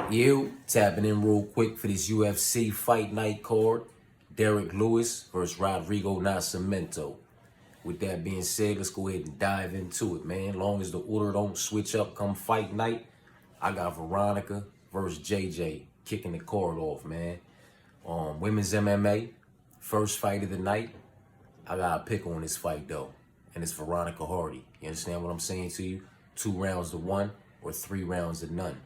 You tapping in real quick for this UFC fight night card. Derrick Lewis versus Rodrigo Nascimemto. With that being said, let's go ahead and dive into it, man. Long as the order don't switch up come fight night, I got Veronica versus JJ kicking the card off, man. Women's MMA, first fight of the night. I got a pick on this fight though, and it's Veronica Hardy. You understand what I'm saying to you? 2 rounds to 1 or 3 rounds to none.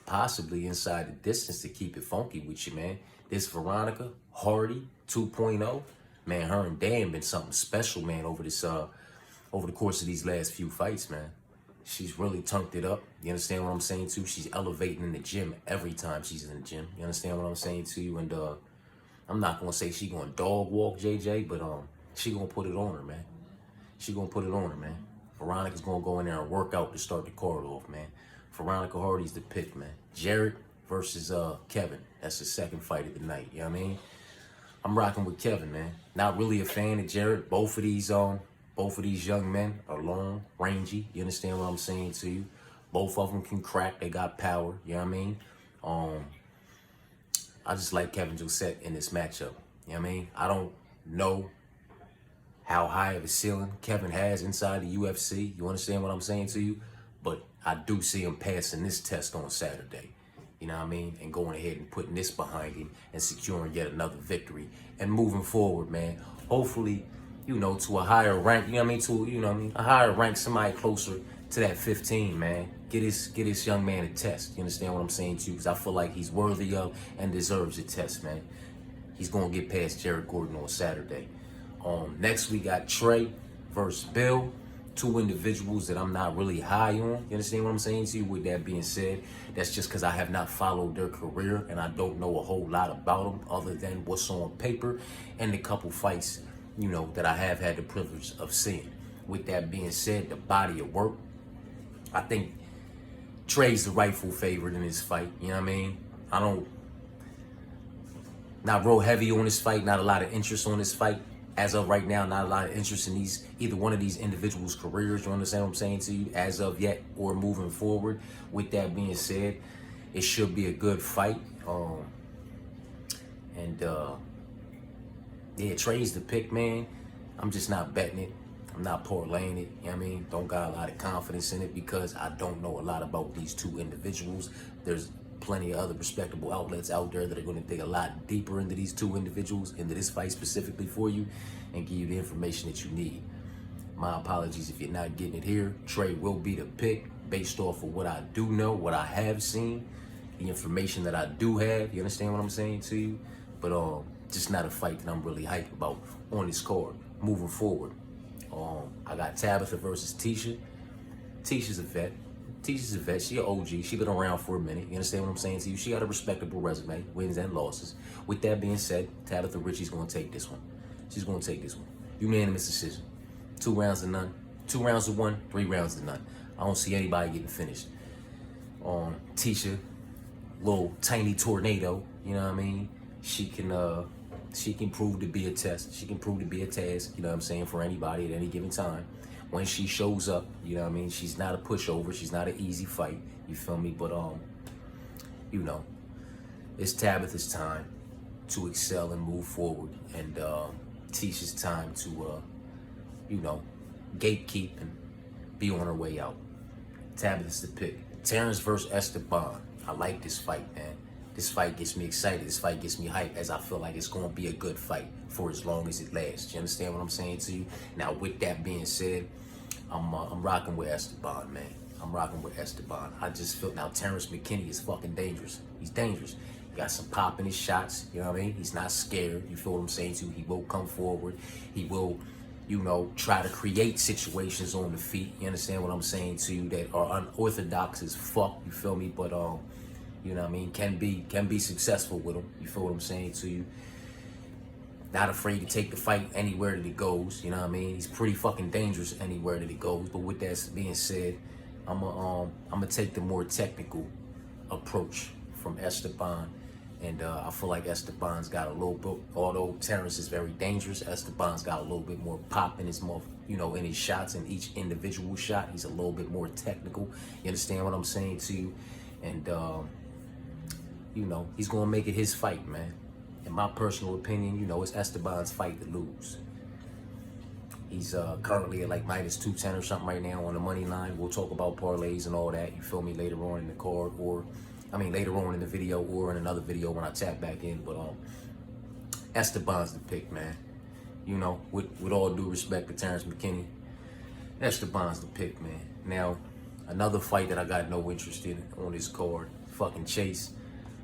Possibly inside the distance to keep it funky with you, man. This Veronica Hardy 2.0, man, her and Dan been something special, man, over the course of these last few fights, man. She's really tunked it up. You understand what I'm saying too? She's elevating in the gym every time she's in the gym. You understand what I'm saying to you? And I'm not gonna say she gonna dog walk JJ, but she gonna put it on her, man. She gonna put it on her, man. Veronica's gonna go in there and work out to start the card off, man. Veronica Hardy's the pick, man. Derrick versus Kevin. That's the second fight of the night. You know what I mean? I'm rocking with Kevin, man. Not really a fan of Derrick. Both of these young men are long, rangy. You understand what I'm saying to you? Both of them can crack. They got power. You know what I mean? I just like Kevin Josette in this matchup. You know what I mean? I don't know how high of a ceiling Kevin has inside the UFC. You understand what I'm saying to you? But I do see him passing this test on Saturday. You know what I mean? And going ahead and putting this behind him and securing yet another victory. And moving forward, man. Hopefully, to a higher rank, you know what I mean? A higher rank, somebody closer to that 15, man. Get this young man a test. You understand what I'm saying to you? Because I feel like he's worthy of and deserves a test, man. He's going to get past Jared Gordon on Saturday. Next, we got Trey versus Bill. Two individuals that I'm not really high on. You understand what I'm saying to you? With that being said, that's just because I have not followed their career and I don't know a whole lot about them other than what's on paper and the couple fights, that I have had the privilege of seeing. With that being said, the body of work, I think Trey's the rightful favorite in this fight. You know what I mean? Not real heavy on this fight, not a lot of interest on this fight. As of right now, not a lot of interest in either one of these individuals' careers. You understand what I'm saying to you? As of yet or moving forward. With that being said, it should be a good fight. Yeah, Trey's the pick, man. I'm just not betting it. I'm not parlaying it. You know what I mean? Don't got a lot of confidence in it because I don't know a lot about these two individuals. There's plenty of other respectable outlets out there that are going to dig a lot deeper into these two individuals, into this fight specifically for you, and give you the information that you need. My apologies if you're not getting it here. Trey will be the pick based off of what I do know, what I have seen, the information that I do have. You understand what I'm saying to you? But just not a fight that I'm really hyped about on this card. Moving forward, I got Tabitha versus Tisha. Tisha's a vet. Tisha's a vet. She an OG. She been around for a minute. You understand what I'm saying to you? She got a respectable resume, wins and losses. With that being said, Tabitha Ritchie's going to take this one. She's going to take this one. Unanimous decision. 2 rounds to none. 2 rounds to 1, 3 rounds to none. I don't see anybody getting finished. Tisha, little tiny tornado. You know what I mean? She can prove to be a test. She can prove to be a task. You know what I'm saying, for anybody at any given time. When she shows up, you know what I mean? She's not a pushover. She's not an easy fight. You feel me? But, it's Tabitha's time to excel and move forward. And Tisha's time to, gatekeep and be on her way out. Tabitha's the pick. Terrence versus Esteban. I like this fight, man. This fight gets me excited. This fight gets me hyped as I feel like it's going to be a good fight for as long as it lasts. You understand what I'm saying to you? Now, with that being said, I'm rocking with Esteban, man. I'm rocking with Esteban. I just feel now Terrence McKinney is fucking dangerous. He's dangerous. He got some pop in his shots. You know what I mean? He's not scared. You feel what I'm saying to you? He will come forward. He will, try to create situations on the feet. You understand what I'm saying to you? That are unorthodox as fuck. You feel me? But you know what I mean? Can be successful with him. You feel what I'm saying to you? Not afraid to take the fight anywhere that it goes. You know what I mean? He's pretty fucking dangerous anywhere that it goes. But with that being said, I'm gonna take the more technical approach from Esteban. And I feel like Esteban's got a little bit, although Terrence is very dangerous, Esteban's got a little bit more pop in his in his shots, in each individual shot. He's a little bit more technical. You understand what I'm saying to you? And you know, he's going to make it his fight, man. In my personal opinion, you know, it's Esteban's fight to lose. He's currently at like -210 or something right now on the money line. We'll talk about parlays and all that, you feel me, later on in the card, or, I mean, later on in the video or in another video when I tap back in. But Esteban's the pick, man. You know, with all due respect to Terrence McKinney, Esteban's the pick, man. Now, another fight that I got no interest in on this card, fucking Chase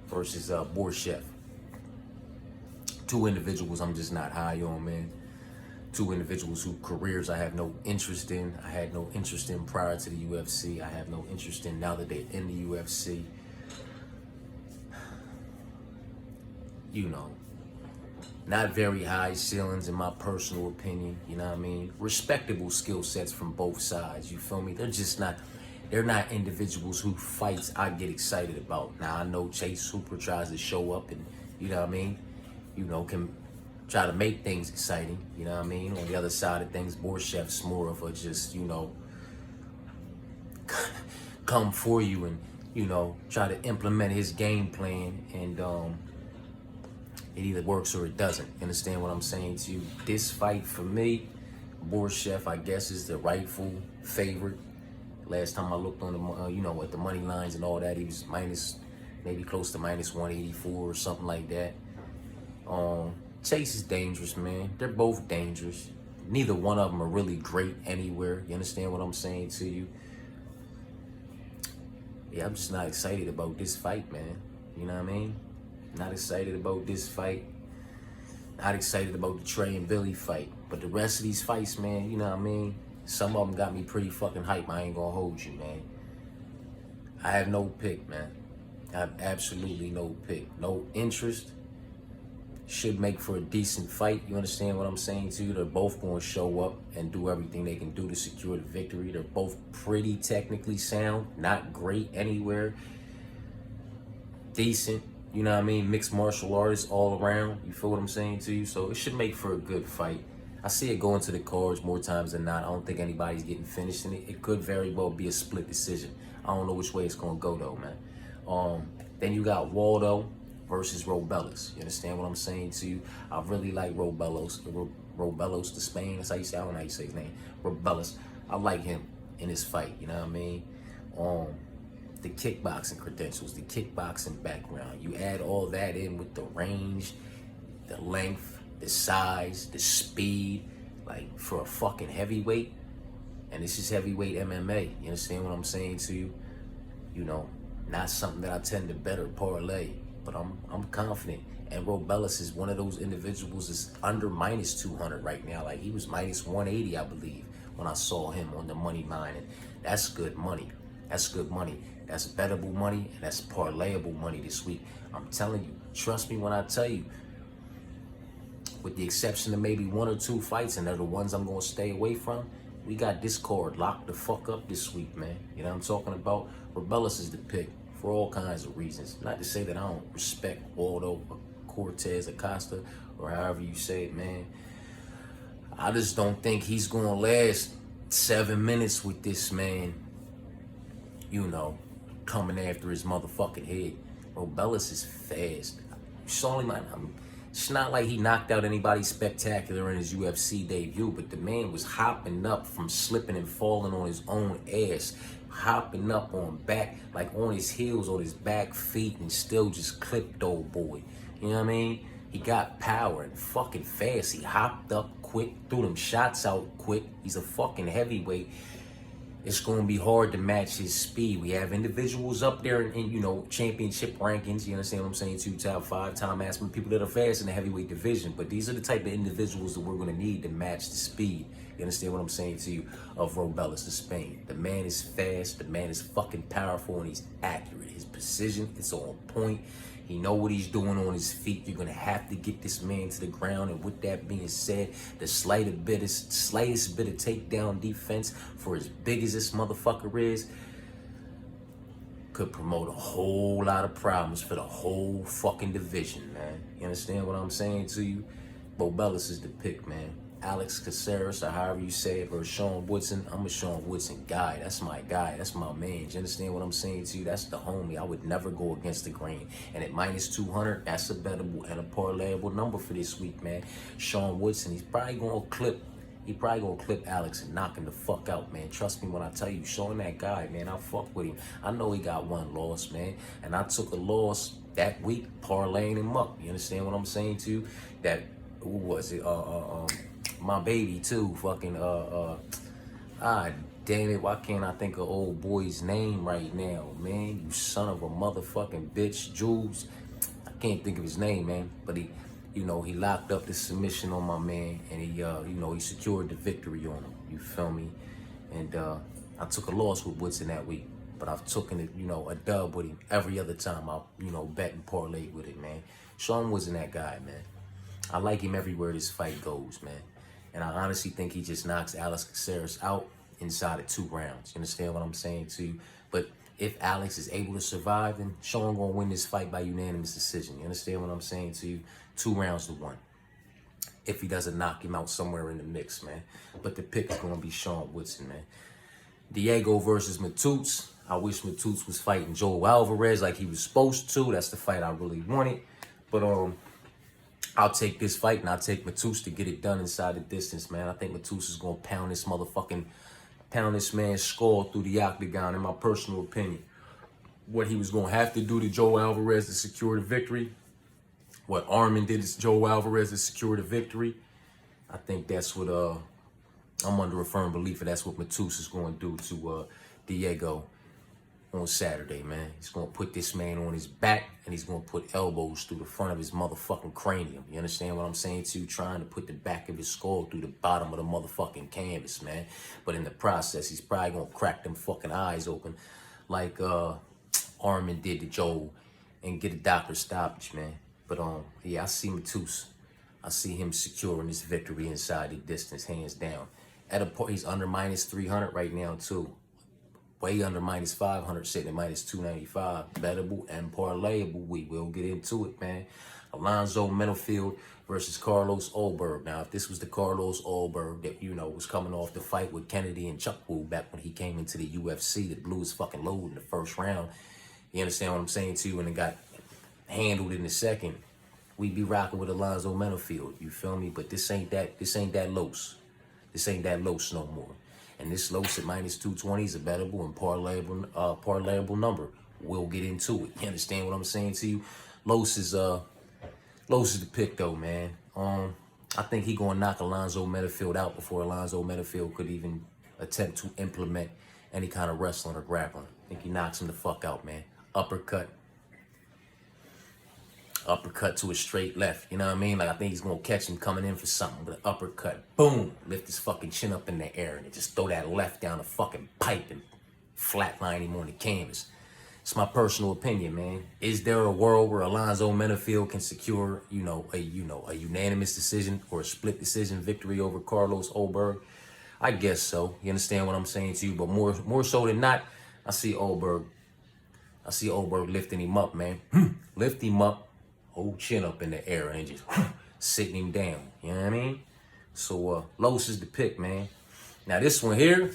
versus Borshev. Two individuals I'm just not high on, man. Two individuals whose careers I have no interest in. I had no interest in prior to the UFC. I have no interest in now that they're in the UFC. You know, not very high ceilings in my personal opinion, you know what I mean? Respectable skill sets from both sides, you feel me? They're not individuals who fights I get excited about. Now, I know Chase Hooper tries to show up and, you know what I mean, you know, can try to make things exciting, you know what I mean? On the other side of things, Borshev's more of a just, you know, come for you and, you know, try to implement his game plan, and it either works or it doesn't. Understand what I'm saying to you? This fight for me, Borshev, I guess, is the rightful favorite. Last time I looked on the, you know, at the money lines and all that, he was maybe close to -184 or something like that. Chase is dangerous, man. They're both dangerous. Neither one of them are really great anywhere. You understand what I'm saying to you? Yeah, I'm just not excited about this fight, man. You know what I mean? Not excited about this fight. Not excited about the Trey and Billy fight. But the rest of these fights, man, you know what I mean? Some of them got me pretty fucking hyped. I ain't gonna hold you, man. I have no pick, man. I have absolutely no pick. No interest. Should make for a decent fight. You understand what I'm saying to you? They're both going to show up and do everything they can do to secure the victory. They're both pretty technically sound. Not great anywhere. Decent. You know what I mean? Mixed martial artists all around. You feel what I'm saying to you? So it should make for a good fight. I see it going to the cards more times than not. I don't think anybody's getting finished in it. It could very well be a split decision. I don't know which way it's going to go, though, man. Then you got Waldo versus Robellis. You understand what I'm saying to you? I really like Robellos. Robellos to Spain. That's how you say. I don't know how you say his name. Robellis. I like him in this fight. You know what I mean? The kickboxing credentials, the kickboxing background. You add all that in with the range, the length, the size, the speed, like for a fucking heavyweight. And this is heavyweight MMA. You understand what I'm saying to you? You know, not something that I tend to bet or parlay, but I'm confident. And Robellis is one of those individuals that's under -200 right now. Like, he was -180, I believe, when I saw him on the money line. And that's good money. That's good money. That's bettable money, and that's parlayable money this week. I'm telling you, trust me when I tell you, with the exception of maybe one or two fights, and they're the ones I'm going to stay away from, we got this card locked the fuck up this week, man. You know what I'm talking about? Robellis is the pick for all kinds of reasons. Not to say that I don't respect Waldo, Cortez, Acosta, or however you say it, man. I just don't think he's going to last 7 minutes with this man, you know, coming after his motherfucking head. Robellis is fast. It's not like he knocked out anybody spectacular in his UFC debut, but the man was hopping up from slipping and falling on his own ass, hopping up on back, like on his heels, on his back feet, and still just clipped old boy. You know what I mean? He got power and fucking fast. He hopped up quick, threw them shots out quick. He's a fucking heavyweight. It's going to be hard to match his speed. We have individuals up there in you know, championship rankings, you understand what I'm saying, too, top 5, Tom Aspin, people that are fast in the heavyweight division. But these are the type of individuals that we're going to need to match the speed, you understand what I'm saying to you, of Robellis to Spain. The man is fast, the man is fucking powerful, and he's accurate. His precision is on point. He know what he's doing on his feet. You're going to have to get this man to the ground. And with that being said, the slightest bit of takedown defense, for as big as this motherfucker is, could promote a whole lot of problems for the whole fucking division, man. You understand what I'm saying to you? Robellis is the pick, man. Alex Caceres, or however you say it, versus Sean Woodson. I'm a Sean Woodson guy. That's my guy. That's my man. You understand what I'm saying to you? That's the homie. I would never go against the grain. And at minus 200, that's a bettable and a parlayable number for this week, man. Sean Woodson, he's probably gonna clip Alex and knock him the fuck out, man. Trust me when I tell you, Sean that guy, man. I fuck with him. I know he got one loss, man. And I took a loss that week, parlaying him up. You understand what I'm saying to you? That, who was it? My baby too. Fucking damn it, why can't I think of old boy's name right now, man? You son of a motherfucking bitch, Jules. I can't think of his name, man. But he locked up the submission on my man, and he secured the victory on him. You feel me? And I took a loss with Woodson that week, but I've taken it, a dub with him every other time I, bet and parlay with it, man. Sean wasn't that guy, man. I like him everywhere this fight goes, man. And I honestly think he just knocks Alex Caceres out inside of 2 rounds. You understand what I'm saying to you? But if Alex is able to survive, then Sean gonna win this fight by unanimous decision. You understand what I'm saying to you? 2 rounds to 1. If he doesn't knock him out somewhere in the mix, man. But the pick is gonna be Sean Woodson, man. Diego versus Matutes. I wish Matutes was fighting Joe Alvarez like he was supposed to. That's the fight I really wanted. But I'll take this fight, and I'll take Matutes to get it done inside the distance, man. I think Matutes is going to pound this man's skull through the octagon, in my personal opinion. What he was going to have to do to Joe Alvarez to secure the victory, what Armin did to Joe Alvarez to secure the victory, I think that's what, I'm under a firm belief that that's what Matutes is going to do to Diego on Saturday, man. He's going to put this man on his back, and he's going to put elbows through the front of his motherfucking cranium. You understand what I'm saying to you? Trying to put the back of his skull through the bottom of the motherfucking canvas, man. But in the process, he's probably going to crack them fucking eyes open like Armin did to Joe and get a doctor stoppage, man. But yeah, I see Matutes. I see him securing this victory inside the distance, hands down. At a point, he's under minus 300 right now, too. Way under minus 500, sitting at minus 295. Bettable and parlayable. We will get into it, man. Alonzo Menafield versus Carlos Ulberg. Now, if this was the Carlos Ulberg that, was coming off the fight with Kennedy and Chuckwool back when he came into the UFC that blew his fucking load in the first round, you understand what I'm saying to you? And it got handled in the second, we'd be rocking with Alonzo Menafield. You feel me? But this ain't that Los. This ain't that Los no more. And this Los at minus 220 is a bettable and parlayable number. We'll get into it. You understand what I'm saying to you? Los is the pick though, man. I think he gonna knock Alonzo Menafield out before Alonzo Menafield could even attempt to implement any kind of wrestling or grappling. I think he knocks him the fuck out, man. Uppercut to a straight left, you know what I mean? Like, I think he's gonna catch him coming in for something with an uppercut. Boom! Lift his fucking chin up in the air and just throw that left down the fucking pipe and flatline him on the canvas. It's my personal opinion, man. Is there a world where Alonzo Menafield can secure, a unanimous decision or a split decision victory over Carlos Ulberg? I guess so. You understand what I'm saying to you? But more so than not, I see Ulberg lifting him up, man. Lift him up. Whole chin up in the air and just sitting him down. You know what I mean? So Los is the pick, man. Now this one here,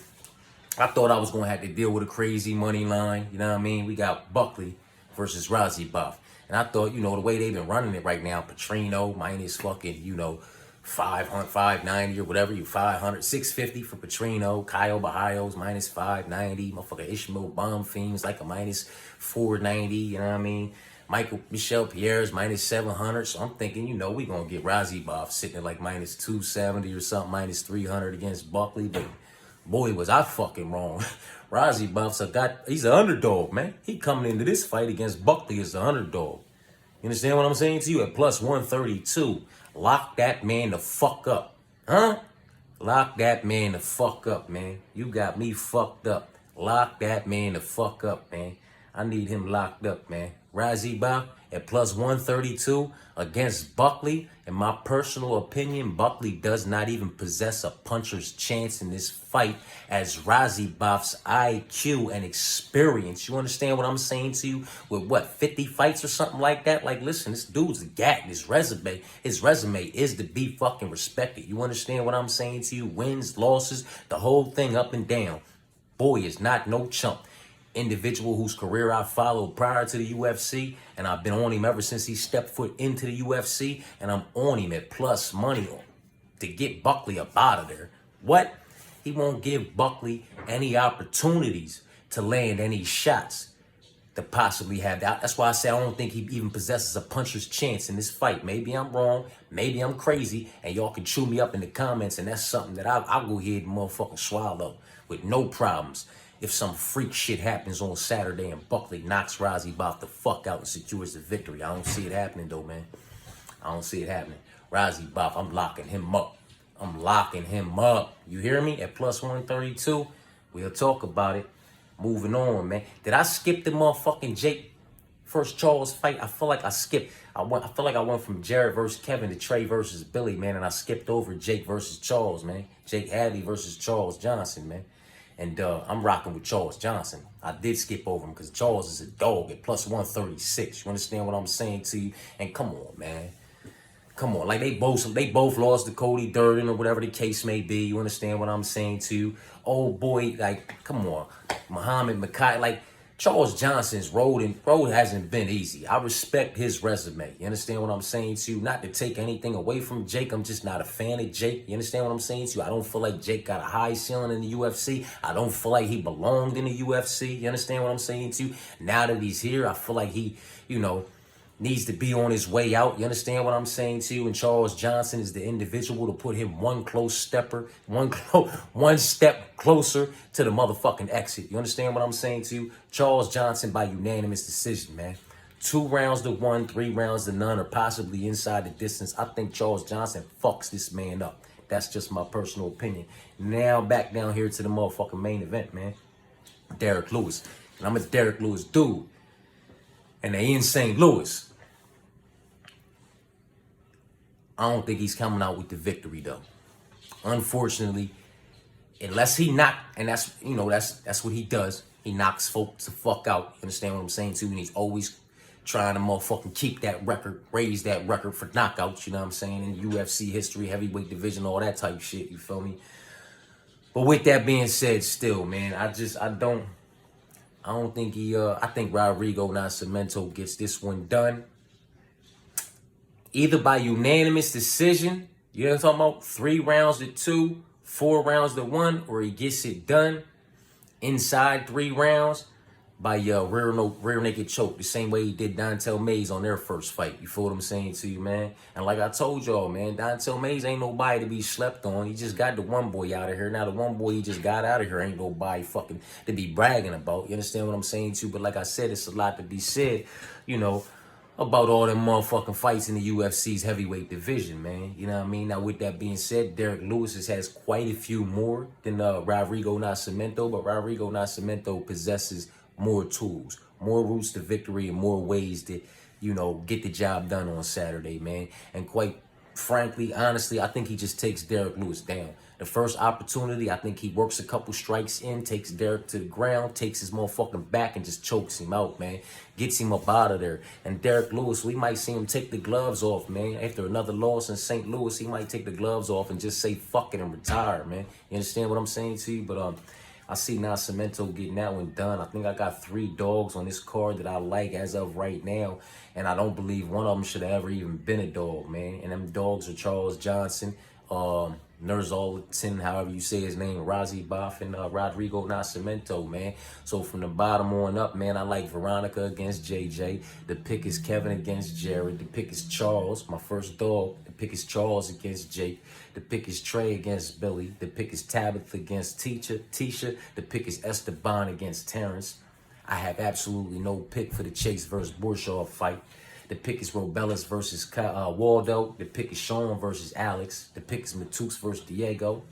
I thought I was gonna have to deal with a crazy money line. You know what I mean? We got Buckley versus Razibov. And I thought, the way they've been running it right now, Petrino minus fucking, 500, 590 or whatever, 500, 650 for Petrino. Kyle Bahayo's minus 590. Motherfucker Ishmael Bonfim's like a minus 490, you know what I mean? Michel Pierre's minus 700. So I'm thinking, we going to get Razibov sitting at like minus 270 or something, minus 300 against Buckley. But boy, was I fucking wrong. He's an underdog, man. He coming into this fight against Buckley as the underdog. You understand what I'm saying to you? At plus 132. Lock that man the fuck up. Huh? Lock that man the fuck up, man. You got me fucked up. Lock that man the fuck up, man. I need him locked up, man. Razibov at plus 132 against Buckley. In my personal opinion, Buckley does not even possess a puncher's chance in this fight, as Razibov's IQ and experience. You understand what I'm saying to you? With what, 50 fights or something like that? Like, listen, this dude's a gat. His resume is to be fucking respected. You understand what I'm saying to you? Wins, losses, the whole thing up and down. Boy is not no chump. Individual whose career I followed prior to the UFC, and I've been on him ever since he stepped foot into the UFC, and I'm on him at plus money to get Buckley up out of there. What? He won't give Buckley any opportunities to land any shots to possibly have that. That's why I say I don't think he even possesses a puncher's chance in this fight. Maybe I'm wrong, maybe I'm crazy, and y'all can chew me up in the comments, and that's something that I'll go ahead and motherfucking swallow with no problems. If some freak shit happens on Saturday and Buckley knocks Razibov the fuck out and secures the victory. I don't see it happening though, man. I don't see it happening. Razibov, I'm locking him up. I'm locking him up. You hear me? At plus 132, we'll talk about it. Moving on, man. Did I skip the motherfucking Jake first Charles fight? I feel like I skipped. I feel like I went from Jared versus Kevin to Trey versus Billy, man, and I skipped over Jake versus Charles, man. Jake Hadley versus Charles Johnson, man. And I'm rocking with Charles Johnson. I did skip over him because Charles is a dog at plus 136. You understand what I'm saying to you? And come on, man. Come on. Like, they both lost to Cody Durden or whatever the case may be. You understand what I'm saying to you? Oh, boy, like, come on. Muhammad Makai, like, Charles Johnson's road hasn't been easy. I respect his resume. You understand what I'm saying to you? Not to take anything away from Jake. I'm just not a fan of Jake. You understand what I'm saying to you? I don't feel like Jake got a high ceiling in the UFC. I don't feel like he belonged in the UFC. You understand what I'm saying to you? Now that he's here, I feel like he, needs to be on his way out. You understand what I'm saying to you? And Charles Johnson is the individual to put him one step closer to the motherfucking exit. You understand what I'm saying to you? Charles Johnson by unanimous decision, man. 2 rounds to 1, 3 rounds to none, or possibly inside the distance. I think Charles Johnson fucks this man up. That's just my personal opinion. Now back down here to the motherfucking main event, man. Derrick Lewis. And I'm a Derrick Lewis dude. And they in St. Louis. I don't think he's coming out with the victory though. Unfortunately, unless he and that's what he does. He knocks folks the fuck out. You understand what I'm saying too? And he's always trying to motherfucking keep that record, raise that record for knockouts, you know what I'm saying? In UFC history, heavyweight division, all that type shit, you feel me? But with that being said, still, man, I don't think I think Rodrigo Nascimemto gets this one done. Either by unanimous decision, you know what I'm talking about? 3 rounds to 2, 4 rounds to 1, or he gets it done inside 3 rounds by rear naked choke, the same way he did Dontel Mays on their first fight. You feel what I'm saying to you, man? And like I told y'all, man, Dontel Mays ain't nobody to be slept on. He just got the one boy out of here. Now the one boy he just got out of here ain't nobody fucking to be bragging about. You understand what I'm saying to you? But like I said, it's a lot to be said, about all them motherfucking fights in the UFC's heavyweight division, man. You know what I mean? Now, with that being said, Derrick Lewis has quite a few more than Rodrigo Nascimemto, but Rodrigo Nascimemto possesses more tools, more routes to victory, and more ways to, get the job done on Saturday, man. And quite frankly, honestly, I think he just takes Derrick Lewis down. The first opportunity, I think he works a couple strikes in, takes Derrick to the ground, takes his motherfucking back, and just chokes him out, man. Gets him up out of there. And Derrick Lewis, we might see him take the gloves off, man. After another loss in St. Louis, he might take the gloves off and just say fuck it and retire, man. You understand what I'm saying to you? But I see Nascimemto getting that one done. I think I got 3 dogs on this card that I like as of right now. And I don't believe one of them should have ever even been a dog, man. And them dogs are Charles Johnson, Nurzolton, however you say his name, Razibov, and Rodrigo Nascimemto, man. So from the bottom on up, man, I like Veronica against JJ. The pick is Kevin against Jared. The pick is Charles, my first dog. The pick is Charles against Jake. The pick is Trey against Billy. The pick is Tabitha against Tisha. The pick is Esteban against Terrence. I have absolutely no pick for the Chase versus Borshaw fight. The pick is Robellis versus Waldo. The pick is Sean versus Alex. The pick is Matux versus Diego.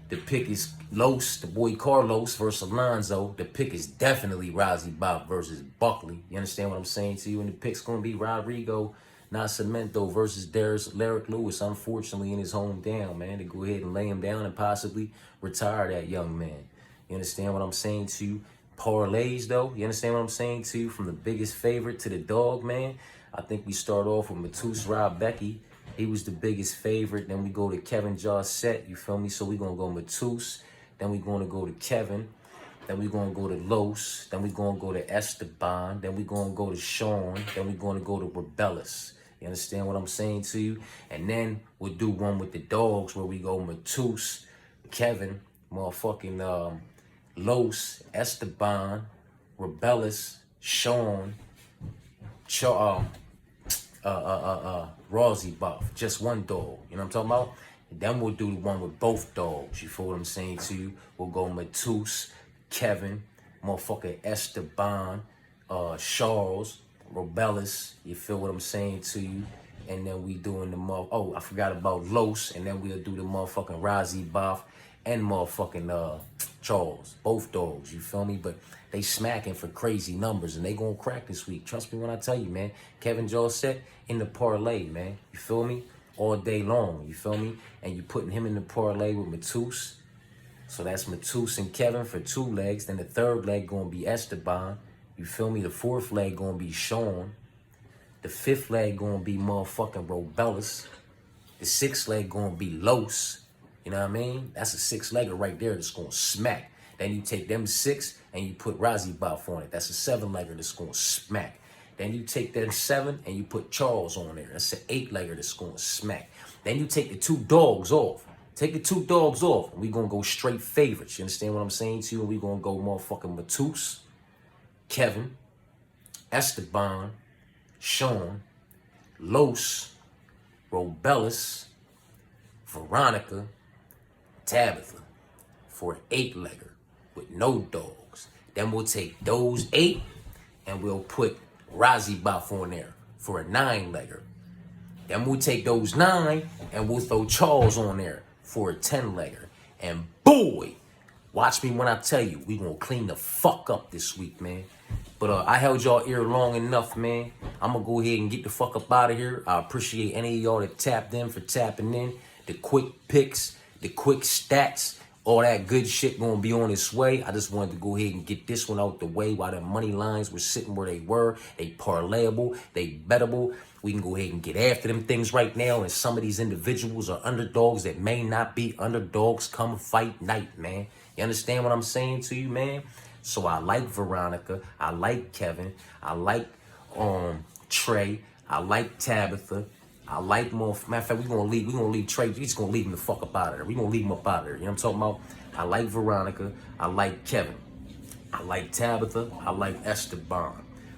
The pick is Los, the boy Carlos versus Alonzo. The pick is definitely Rozzy Bob versus Buckley. You understand what I'm saying to you? And the pick's going to be Rodrigo Nascimemto versus Derrick Lewis, unfortunately, in his hometown, man. To go ahead and lay him down and possibly retire that young man. You understand what I'm saying to you? Parlays, though. You understand what I'm saying to you? From the biggest favorite to the dog, man. I think we start off with Matus Becky. He was the biggest favorite. Then we go to Kevin Josette, you feel me? So we're going to go Matus. Then we're going to go to Kevin. Then we're going to go to Los. Then we're going to go to Esteban. Then we're going to go to Sean. Then we're going to go to Rebellis. You understand what I'm saying to you? And then we'll do one with the dogs where we go Matus, Kevin, motherfucking Los, Esteban, Rebellis, Sean, Rozzy Buff, just one dog. You know what I'm talking about? And then we'll do the one with both dogs. You feel what I'm saying to you? We'll go Matus, Kevin, motherfucker Esteban, Charles, Robellis. You feel what I'm saying to you? And then we doing the I forgot about Los. And then we'll do the motherfucking Rozzy Buff and motherfucking Charles. Both dogs. You feel me? But they smacking for crazy numbers, and they gonna crack this week. Trust me when I tell you, man. Kevin Josette in the parlay, man. You feel me? All day long, you feel me? And you putting him in the parlay with Matus. So that's Matus and Kevin for 2 legs. Then the third leg gonna be Esteban. You feel me? The fourth leg gonna be Sean. The fifth leg gonna be motherfucking Robellis. The sixth leg gonna be Los. You know what I mean? That's a 6-legger right there that's gonna smack. Then you take them 6 and you put Rozzy Buff on it. That's a 7-legger that's gonna smack. Then you take them 7 and you put Charles on there. That's an 8-legger that's gonna smack. Then you take the 2 dogs off. Take the 2 dogs off, and we gonna go straight favorites. You understand what I'm saying to you? And we gonna go motherfucking Matus, Kevin, Esteban, Sean, Los, Robellis, Veronica, Tabitha for an 8-legger with no dogs. Then we'll take those 8 and we'll put Rozzy Buff on there for a 9-legger. Then we'll take those 9 and we'll throw Charles on there for a 10-legger. And boy, watch me when I tell you, we gonna clean the fuck up this week, man. But I held y'all ear long enough, man. I'm gonna go ahead and get the fuck up out of here. I appreciate any of y'all that tapped in for tapping in. The quick picks, the quick stats, all that good shit gonna be on its way. I just wanted to go ahead and get this one out the way while the money lines were sitting where they were. They parlayable, they bettable. We can go ahead and get after them things right now. And some of these individuals are underdogs that may not be underdogs come fight night, man. You understand what I'm saying to you, man? So I like Veronica, I like Kevin, I like Trey, I like Tabitha, I like more. Matter of fact, we're gonna leave Trey. We just gonna leave him the fuck up out of there. We're gonna leave him up out of there. You know what I'm talking about? I like Veronica, I like Kevin, I like Tabitha, I like Esteban,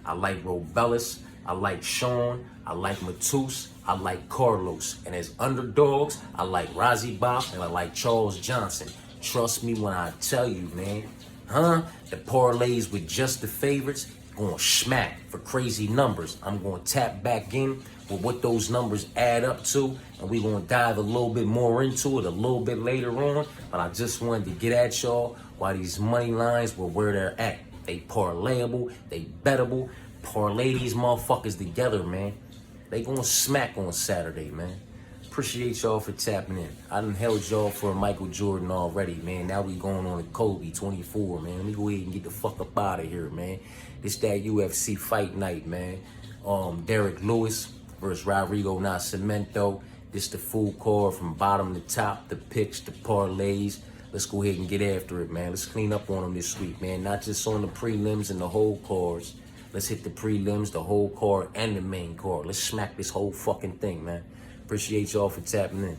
I like Robellis, I like Sean, I like Matus, I like Carlos. And as underdogs, I like Rozzy Bob and I like Charles Johnson. Trust me when I tell you, man. The parlays with just the favorites gonna smack for crazy numbers. I'm gonna tap back in with what those numbers add up to, and we gonna dive a little bit more into it a little bit later on. But I just wanted to get at y'all while these money lines were where they're at. They parlayable, they bettable. Parlay these motherfuckers together, man. They gonna smack on Saturday, man. Appreciate y'all for tapping in. I done held y'all for Michael Jordan already, man. Now we going on to Kobe 24, man. Let me go ahead and get the fuck up out of here, man. This that UFC fight night, man. Derrick Lewis versus Rodrigo Nascimemto. This the full card from bottom to top, the picks, the parlays. Let's go ahead and get after it, man. Let's clean up on them this week, man. Not just on the prelims and the whole cards. Let's hit the prelims, the whole card, and the main card. Let's smack this whole fucking thing, man. Appreciate y'all for tapping in.